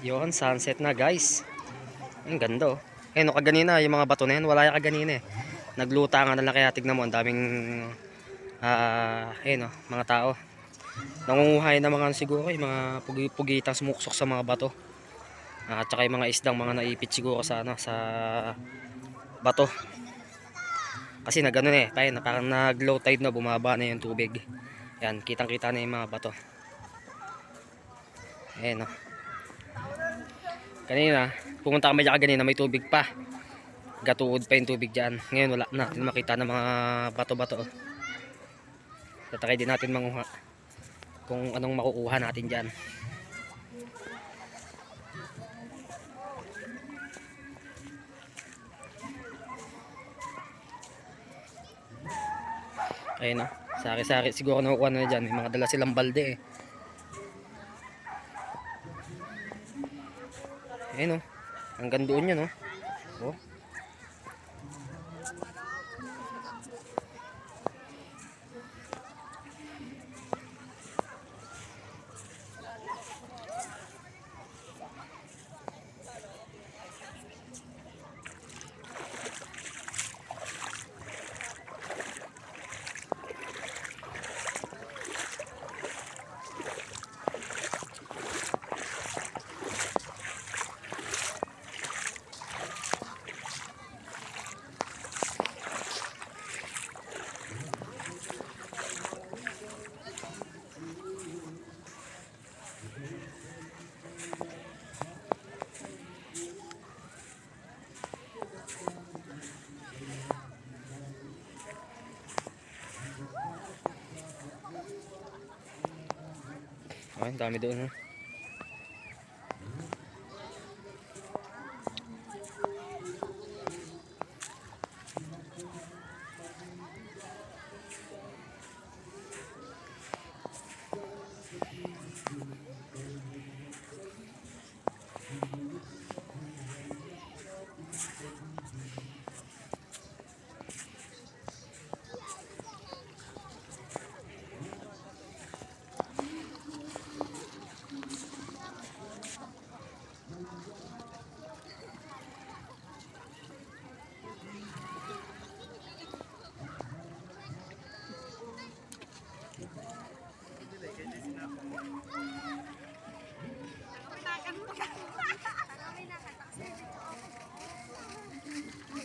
Yun, sunset na guys. Ang ganda oh. Ayun, no, kaganina, yung mga bato na yan, wala yung kaganina eh. Naglutangan na lang kaya tignan mo, ang daming, ayun oh, mga tao. Nangunguhay na mga siguro, yung mga pugitang sumuksok sa mga bato. At saka yung mga isdang mga naipit siguro sa, ano, sa bato. Kasi na ganun eh, parang nag low tide na, bumaba na yung tubig. Yan, kitang kita na yung mga bato. Ayun oh. Kanina, pumunta kami dyan kanina, may tubig pa. Gatuod pa yung tubig dyan. Ngayon wala natin makita ng mga bato-bato. Tatry din natin manguha kung anong makukuha natin dyan. Ayun na, sari-sari siguro nakukuha na dyan. May mga dala silang balde eh. Ayun o, hanggang doon yun o. Oh. Ay, dami doon.